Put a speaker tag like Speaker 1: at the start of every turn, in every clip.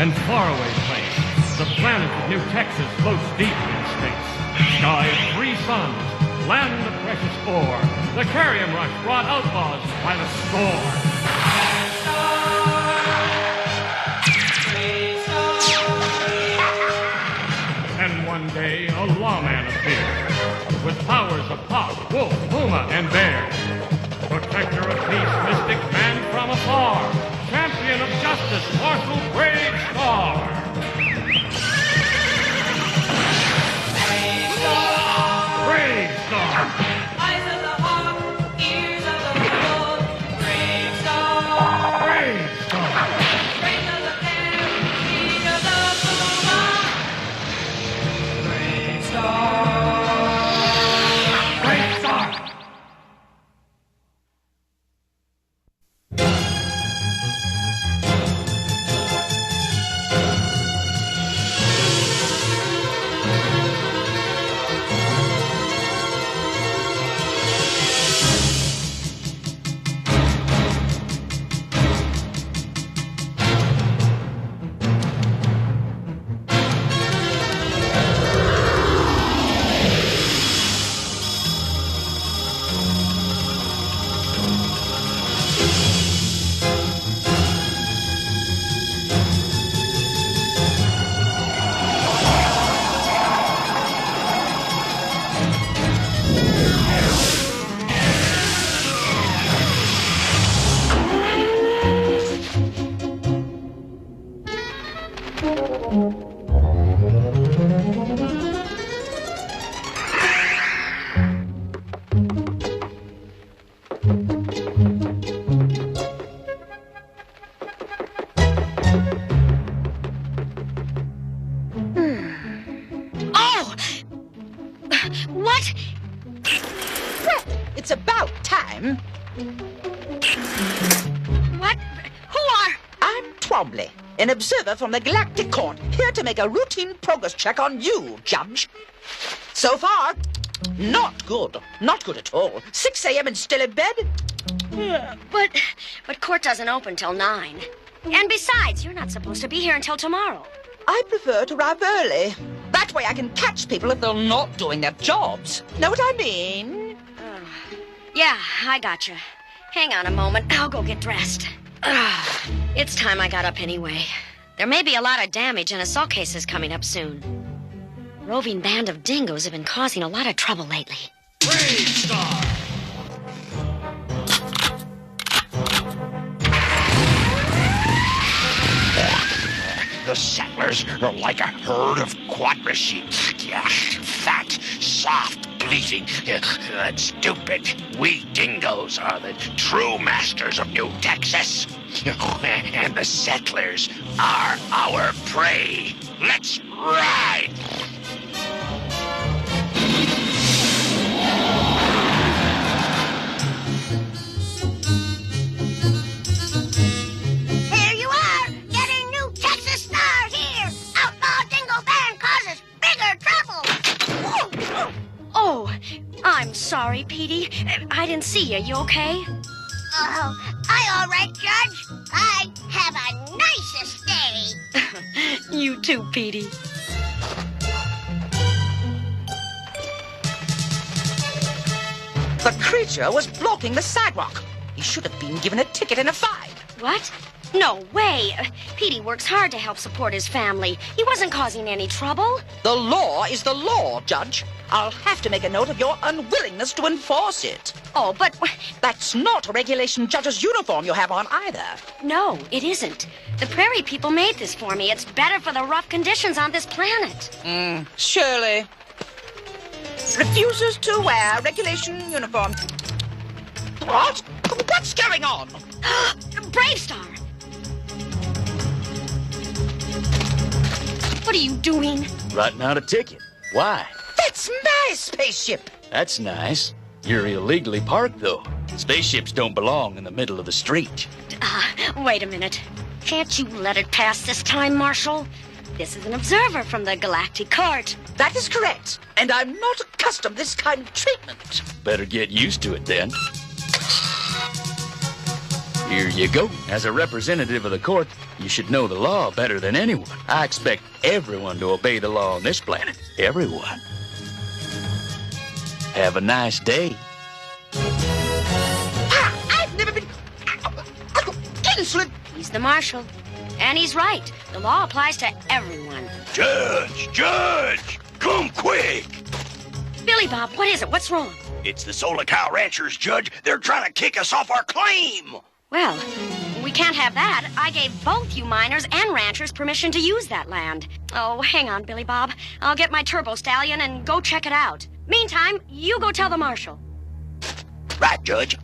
Speaker 1: and faraway plains. The planet of New Texas floats deep in space. Sky of 3 suns, land of precious ore. The Kerium rush brought outlaws by the score. And one day, a lawman appeared, with powers of hawk, wolf, puma, and bear. Protector of peace, mystic man from afar, champion of justice, Marshal BraveStarr. BraveStarr.
Speaker 2: Eyes of the hawk, ears of the wolf, BraveStarr.
Speaker 1: BraveStarr.
Speaker 2: Strength of the bear, speed of the puma, BraveStarr.
Speaker 1: BraveStarr.
Speaker 3: What? It's about time. What? Who are? I'm Twombly, an observer from the Galactic Court, here to make a routine progress check on you, Judge. So far, not good. Not good at all. 6 a.m. and still in bed?
Speaker 4: Yeah, but court doesn't open till 9. And besides, you're not supposed to be here until tomorrow.
Speaker 3: I prefer to arrive early. That way I can catch people if they're not doing their jobs. Know what I mean?
Speaker 4: Yeah, I gotcha. Hang on a moment. I'll go get dressed. It's time I got up anyway. There may be a lot of damage and assault cases coming up soon. Roving band of dingoes have been causing a lot of trouble lately.
Speaker 1: BraveStarr.
Speaker 5: The settlers are like a herd of quadra sheep. Yeah, fat, soft, bleating, and stupid. We dingoes are the true masters of New Texas. And the settlers are our prey. Let's ride!
Speaker 6: Here you are, getting New Texas stars here. Outlaw Dingo Band causes bigger trouble.
Speaker 4: Oh, I'm sorry, Petey. I didn't see you. You okay?
Speaker 6: Oh, all right, Judge. I have a nicest day.
Speaker 4: You too, Petey.
Speaker 3: The creature was blocking the sidewalk. He should have been given a ticket and a fine.
Speaker 4: What? No way. Petey works hard to help support his family. He wasn't causing any trouble.
Speaker 3: The law is the law, Judge. I'll have to make a note of your unwillingness to enforce it.
Speaker 4: Oh, but...
Speaker 3: That's not a regulation judge's uniform you have on either.
Speaker 4: No, it isn't. The prairie people made this for me. It's better for the rough conditions on this planet.
Speaker 3: Surely. Refuses to wear regulation uniform. What? What's going on?
Speaker 4: BraveStarr! What are you doing?
Speaker 7: Writing out a ticket. Why?
Speaker 3: That's my spaceship.
Speaker 7: That's nice. You're illegally parked, though. Spaceships don't belong in the middle of the street.
Speaker 4: Wait a minute. Can't you let it pass this time, Marshal? This is an observer from the Galactic Court.
Speaker 3: That is correct. And I'm not accustomed to this kind of treatment.
Speaker 7: Better get used to it, then. Here you go. As a representative of the court, you should know the law better than anyone. I expect everyone to obey the law on this planet. Everyone. Have a nice day.
Speaker 3: I've never been insolent.
Speaker 4: He's the marshal. And he's right. The law applies to everyone.
Speaker 5: Judge, come quick.
Speaker 4: Billy Bob, what is it? What's wrong?
Speaker 5: It's the Solar Cow Ranchers, Judge. They're trying to kick us off our claim.
Speaker 4: Well, we can't have that. I gave both you miners and ranchers permission to use that land. Oh, hang on, Billy Bob. I'll get my turbo stallion and go check it out. Meantime, you go tell the marshal.
Speaker 5: Right, Judge.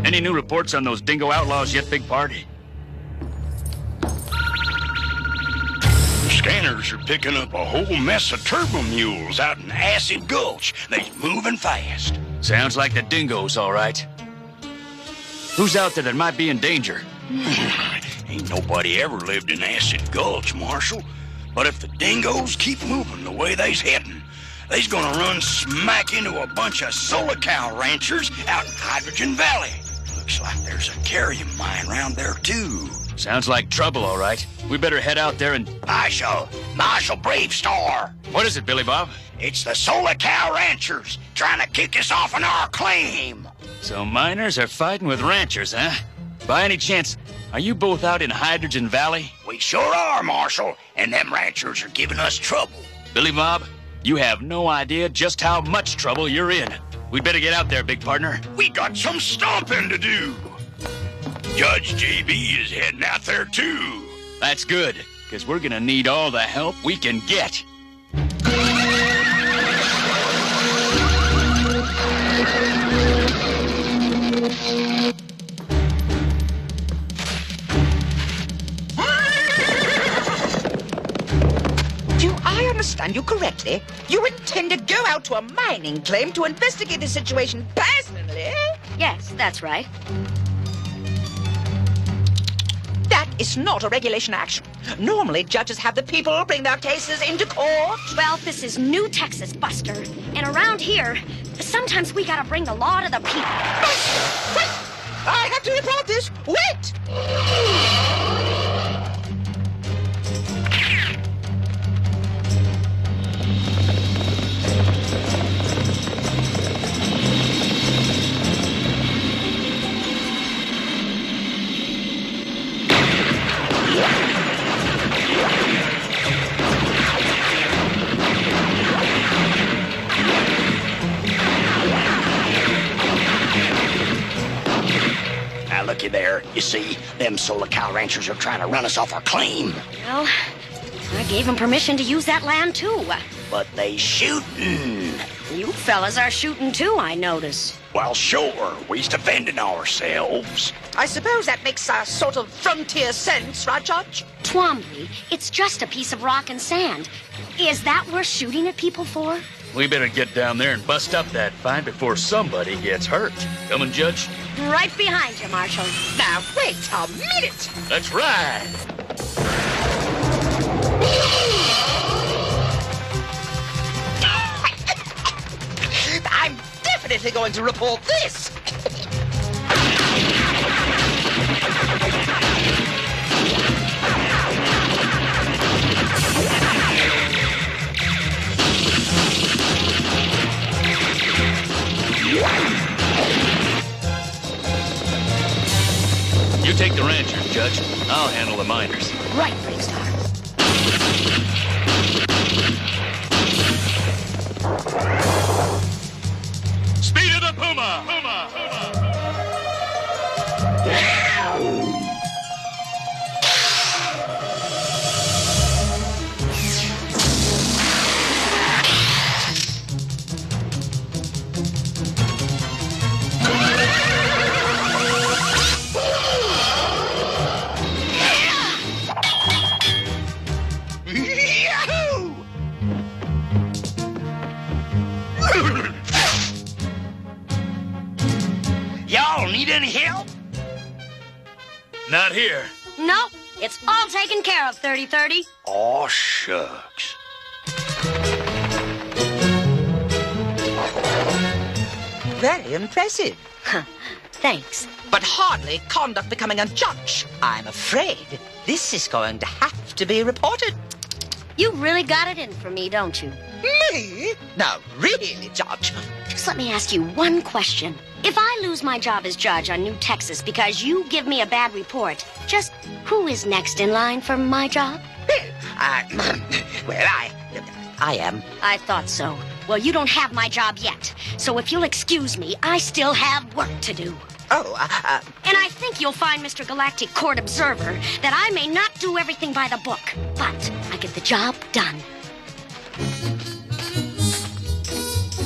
Speaker 7: Any new reports on those dingo outlaws yet, Big Party?
Speaker 5: Scanners are picking up a whole mess of turbo mules out in Acid Gulch. They're moving fast.
Speaker 7: Sounds like the dingoes, all right. Who's out there that might be in danger?
Speaker 5: Ain't nobody ever lived in Acid Gulch, Marshal. But if the dingoes keep moving the way they's heading, they's gonna run smack into a bunch of Solar Cow ranchers out in Hydrogen Valley. Looks like there's a Kerium mine around there, too.
Speaker 7: Sounds like trouble, all right. We better head out there and...
Speaker 5: Marshal BraveStarr.
Speaker 7: What is it, Billy Bob?
Speaker 5: It's the Solar Cow ranchers trying to kick us off on our claim.
Speaker 7: So miners are fighting with ranchers, huh? By any chance, are you both out in Hydrogen Valley?
Speaker 5: We sure are, Marshal, and them ranchers are giving us trouble.
Speaker 7: Billy Bob, you have no idea just how much trouble you're in. We'd better get out there, big partner.
Speaker 5: We got some stomping to do. Judge JB is heading out there, too.
Speaker 7: That's good, because we're gonna need all the help we can get.
Speaker 3: Do I understand you correctly? You intend to go out to a mining claim to investigate the situation personally?
Speaker 4: Yes, that's right.
Speaker 3: That is not a regulation action. Normally, judges have the people bring their cases into court.
Speaker 4: Well, this is New Texas, Buster. And around here, sometimes we gotta bring the law to the people.
Speaker 3: Wait! I have to report this. Wait!
Speaker 5: Now, looky there. You see, them Solar Cow ranchers are trying to run us off our claim.
Speaker 4: Well, I gave them permission to use that land, too.
Speaker 5: But they shooting.
Speaker 4: You fellas are shooting, too, I notice.
Speaker 5: Well, sure. We's defending ourselves.
Speaker 3: I suppose that makes a sort of frontier sense, right, Judge?
Speaker 4: Twombly, it's just a piece of rock and sand. Is that worth shooting at people for?
Speaker 7: We better get down there and bust up that fight before somebody gets hurt. Coming, Judge?
Speaker 4: Right behind you, Marshal.
Speaker 3: Now, wait a minute!
Speaker 7: Let's ride!
Speaker 3: I'm definitely going to report this!
Speaker 7: You take the ranchers, Judge. I'll handle the miners.
Speaker 4: Right, BraveStarr.
Speaker 7: Speed of the Puma! Puma!
Speaker 5: Yahoo! Y'all need any help?
Speaker 7: Not here.
Speaker 4: Nope, it's all taken care of, 3030.
Speaker 5: Aw, shucks.
Speaker 3: Very impressive.
Speaker 4: Thanks.
Speaker 3: But hardly conduct becoming a judge. I'm afraid this is going to have to be reported.
Speaker 4: You really got it in for me, don't you?
Speaker 3: Me? No, really, Judge.
Speaker 4: Just let me ask you one question. If I lose my job as judge on New Texas because you give me a bad report, just who is next in line for my job?
Speaker 3: Well, I am.
Speaker 4: I thought so. Well, you don't have my job yet. So if you'll excuse me, I still have work to do.
Speaker 3: Oh,
Speaker 4: And I think you'll find, Mr. Galactic Court Observer, that I may not do everything by the book, but I get the job done.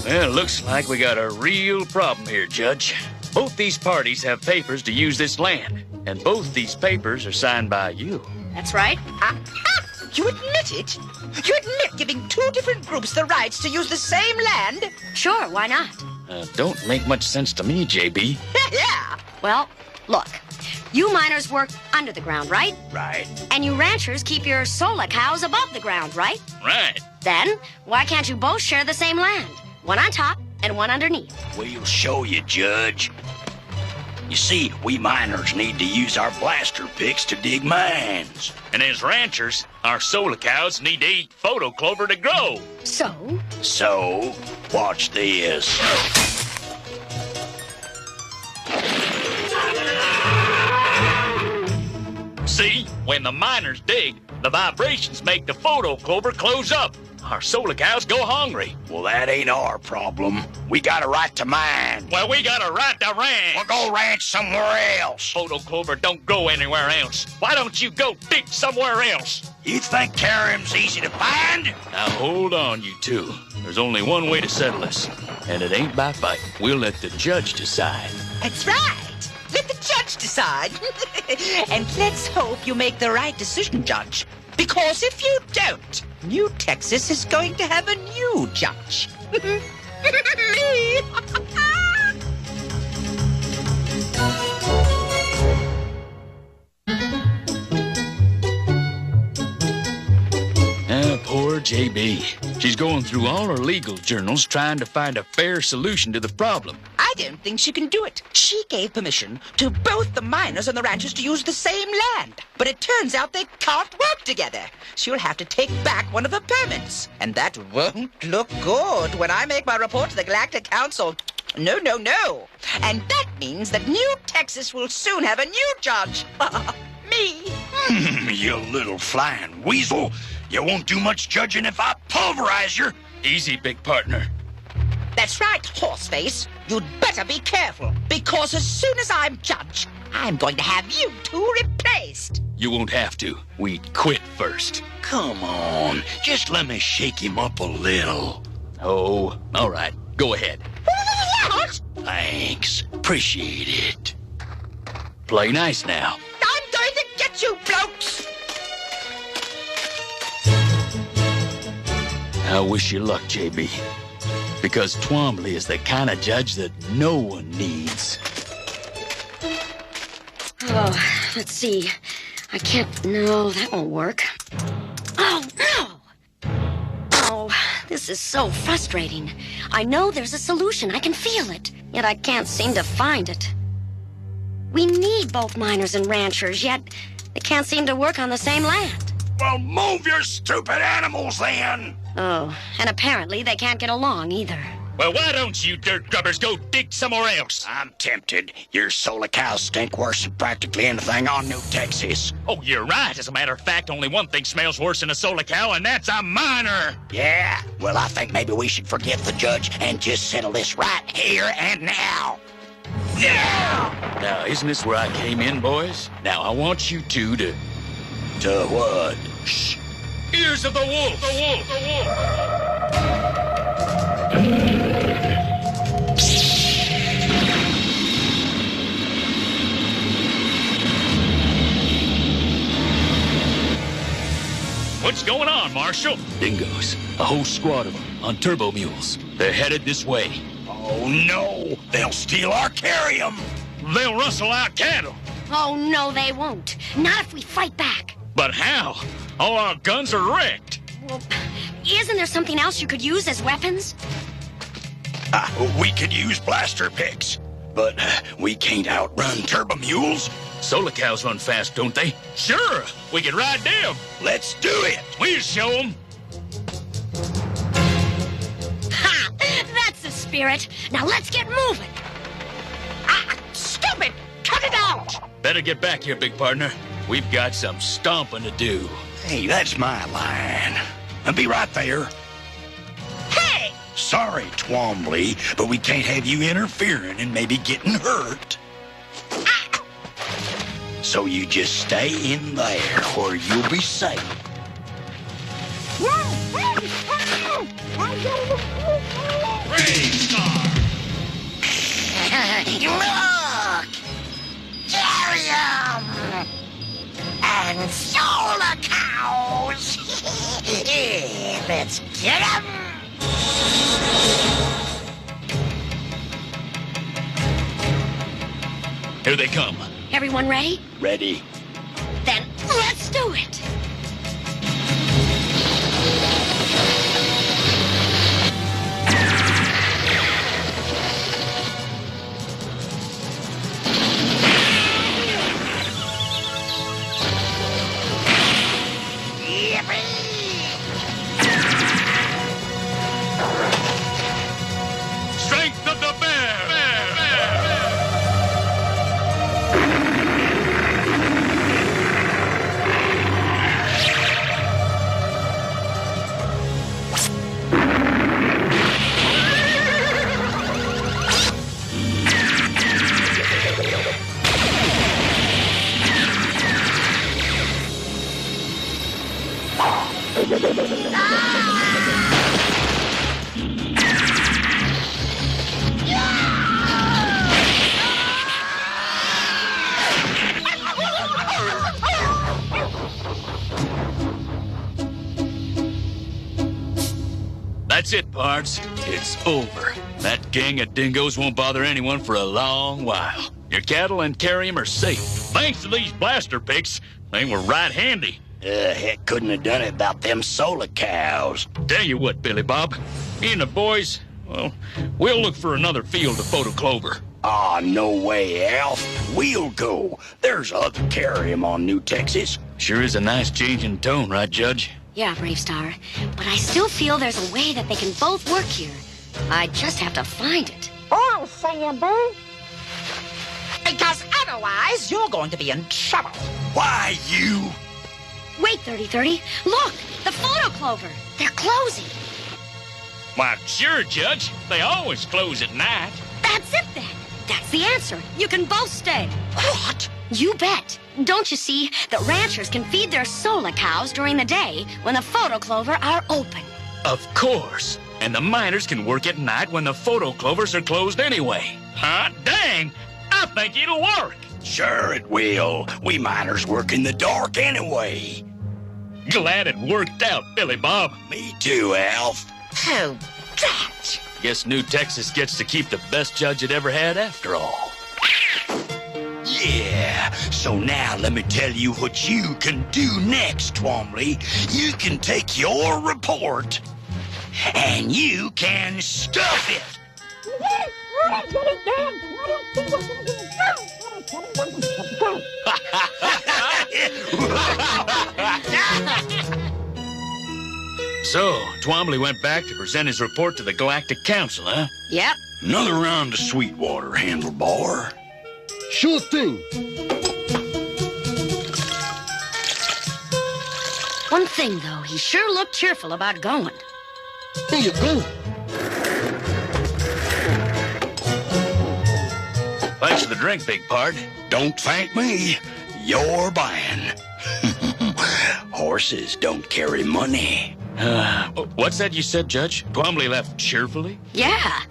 Speaker 7: Well, looks like we got a real problem here, Judge. Both these parties have papers to use this land, and both these papers are signed by you.
Speaker 4: That's right.
Speaker 3: You admit it? You admit giving two different groups the rights to use the same land?
Speaker 4: Sure, why not?
Speaker 7: Don't make much sense to me, JB.
Speaker 3: Yeah.
Speaker 4: Well, look. You miners work under the ground, right?
Speaker 5: Right.
Speaker 4: And you ranchers keep your solar cows above the ground, right?
Speaker 7: Right.
Speaker 4: Then, why can't you both share the same land? One on top and one underneath.
Speaker 5: We'll show you, Judge. You see, we miners need to use our blaster picks to dig mines.
Speaker 7: And as ranchers, our solar cows need to eat photo clover to grow.
Speaker 5: So, watch this.
Speaker 7: See, when the miners dig, the vibrations make the photo clover close up. Our solar cows go hungry.
Speaker 5: Well, that ain't our problem. We got a right to mine.
Speaker 7: Well, we got a right to ranch.
Speaker 5: We'll go ranch somewhere else.
Speaker 7: Photo clover don't grow anywhere else. Why don't you go dig somewhere else?
Speaker 5: You think Kerium's easy to find?
Speaker 7: Now hold on, you two. There's only one way to settle this, and it ain't by fight. We'll let the judge decide.
Speaker 3: That's right. Let the judge decide. And let's hope you make the right decision, Judge. Because if you don't, New Texas is going to have a new judge. Me.
Speaker 7: Poor JB. She's going through all her legal journals trying to find a fair solution to the problem.
Speaker 3: I don't think she can do it. She gave permission to both the miners and the ranchers to use the same land. But it turns out they can't work together. She'll have to take back one of the permits. And that won't look good when I make my report to the Galactic Council. No, no, no. And that means that New Texas will soon have a new judge. Me.
Speaker 5: You little flying weasel. You won't do much judging if I pulverize you.
Speaker 7: Easy, big partner.
Speaker 3: That's right, Horseface. You'd better be careful, because as soon as I'm judge, I'm going to have you two replaced.
Speaker 7: You won't have to. We quit first.
Speaker 5: Come on, just let me shake him up a little.
Speaker 7: Oh, all right. Go ahead.
Speaker 3: What?
Speaker 5: Thanks. Appreciate it.
Speaker 7: Play nice now.
Speaker 3: I'm going to get you, blokes.
Speaker 7: I wish you luck, JB. Because Twombly is the kind of judge that no one needs.
Speaker 4: Oh, let's see. I can't... No, that won't work. Oh, no! Oh, this is so frustrating. I know there's a solution. I can feel it. Yet I can't seem to find it. We need both miners and ranchers, yet they can't seem to work on the same land.
Speaker 5: Well, move your stupid animals then.
Speaker 4: Oh, and apparently they can't get along either.
Speaker 7: Well, why don't you dirt grubbers go dig somewhere else?
Speaker 5: I'm tempted. Your solar cows stink worse than practically anything on New Texas.
Speaker 7: Oh, you're right. As a matter of fact, only one thing smells worse than a solar cow, and that's a miner.
Speaker 5: Yeah? Well, I think maybe we should forget the judge and just settle this right here and now. Yeah!
Speaker 7: Now, isn't this where I came in, boys? Now, I want you two to...
Speaker 5: To what?
Speaker 7: Shh. Ears of the wolf! The wolf! The wolf! What's going on, Marshal? Dingoes. A whole squad of them on turbo mules. They're headed this way.
Speaker 5: Oh, no! They'll steal our Kerium!
Speaker 7: They'll rustle our cattle.
Speaker 4: Oh, no, they won't. Not if we fight back.
Speaker 7: But how? All our guns are wrecked.
Speaker 4: Well, isn't there something else you could use as weapons?
Speaker 5: We could use blaster picks, but we can't outrun turbo mules.
Speaker 7: Solar cows run fast, don't they? Sure, we can ride them.
Speaker 5: Let's do it.
Speaker 7: We'll show them.
Speaker 4: Ha! That's the spirit. Now let's get moving.
Speaker 3: Stupid! Cut it out!
Speaker 7: Better get back here, big partner. We've got some stomping to do.
Speaker 5: Hey, that's my line. I'll be right there.
Speaker 3: Hey!
Speaker 5: Sorry, Twombly, but we can't have you interfering and maybe getting hurt. So you just stay in there where you'll be safe.
Speaker 1: BraveStarr!
Speaker 6: Look! Kerium! And solar cows! Let's get 'em!
Speaker 7: Here they come.
Speaker 4: Everyone ready?
Speaker 5: Ready?
Speaker 4: Then let's do it.
Speaker 7: Strength of the bear! That's it, Pards. It's over. That gang of dingoes won't bother anyone for a long while. Your cattle and Kerium are safe. Thanks to these blaster picks, they were right handy.
Speaker 5: Heck, couldn't have done it without them solar cows.
Speaker 7: Tell you what, Billy Bob, me and the boys, well, we'll look for another field to photo clover.
Speaker 5: Aw, no way, Alf. We'll go. There's other Kerium on New Texas.
Speaker 7: Sure is a nice change in tone, right, Judge?
Speaker 4: Yeah, BraveStarr. But I still feel there's a way that they can both work here. I just have to find it.
Speaker 3: I'll say you do. Because otherwise, you're going to be in trouble.
Speaker 5: Why, you?
Speaker 4: Wait, 3030. Look, the photo clover. They're closing.
Speaker 7: Why, sure, Judge. They always close at night.
Speaker 4: That's it then. That's the answer. You can both stay.
Speaker 3: What?
Speaker 4: You bet. Don't you see that ranchers can feed their solar cows during the day when the photo clover are open?
Speaker 7: Of course. And the miners can work at night when the photo clovers are closed anyway. Huh? Dang! I think it'll work.
Speaker 5: Sure it will. We miners work in the dark anyway.
Speaker 7: Glad it worked out, Billy Bob.
Speaker 5: Me too, Alf.
Speaker 3: Oh, drat.
Speaker 7: Guess New Texas gets to keep the best judge it ever had after all.
Speaker 5: Yeah, so now let me tell you what you can do next, Twombly. You can take your report, and you can stuff it.
Speaker 7: So, Twombly went back to present his report to the Galactic Council, huh?
Speaker 4: Yep.
Speaker 5: Another round of Sweetwater, Handlebar.
Speaker 8: Sure thing.
Speaker 4: One thing, though, he sure looked cheerful about going.
Speaker 8: Here you go.
Speaker 7: Thanks for the drink, big pard.
Speaker 5: Don't thank me. You're buying. Horses don't carry money.
Speaker 7: What's that you said, Judge? Twombly left cheerfully?
Speaker 4: Yeah.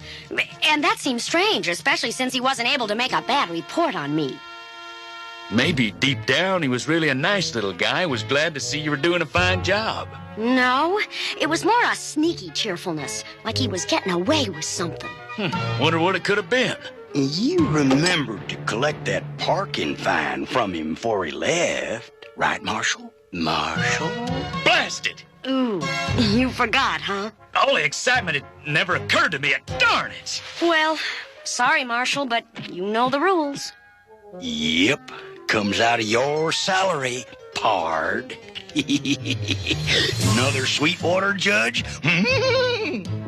Speaker 4: And that seems strange, especially since he wasn't able to make a bad report on me.
Speaker 7: Maybe deep down he was really a nice little guy, was glad to see you were doing a fine job.
Speaker 4: No, it was more a sneaky cheerfulness, like he was getting away with something.
Speaker 7: Wonder what it could have been.
Speaker 5: You remembered to collect that parking fine from him before he left, right, Marshal? Marshal?
Speaker 7: Blast it!
Speaker 4: Ooh, you forgot, huh?
Speaker 7: All the excitement, it never occurred to me. Darn it!
Speaker 4: Well, sorry, Marshal, but you know the rules.
Speaker 5: Yep. Comes out of your salary, pard. Another Sweetwater judge?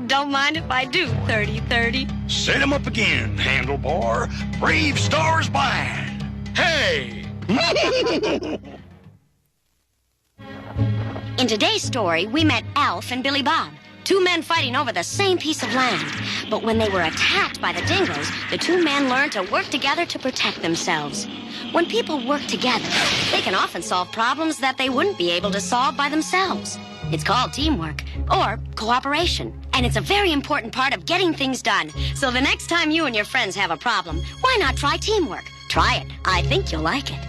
Speaker 4: Don't mind if I do, 30-30.
Speaker 5: Set him up again, handlebar. BraveStarr's blind.
Speaker 7: Hey!
Speaker 4: In today's story, we met Alf and Billy Bob, two men fighting over the same piece of land. But when they were attacked by the dingoes, the two men learned to work together to protect themselves. When people work together, they can often solve problems that they wouldn't be able to solve by themselves. It's called teamwork, or cooperation, and it's a very important part of getting things done. So the next time you and your friends have a problem, why not try teamwork? Try it. I think you'll like it.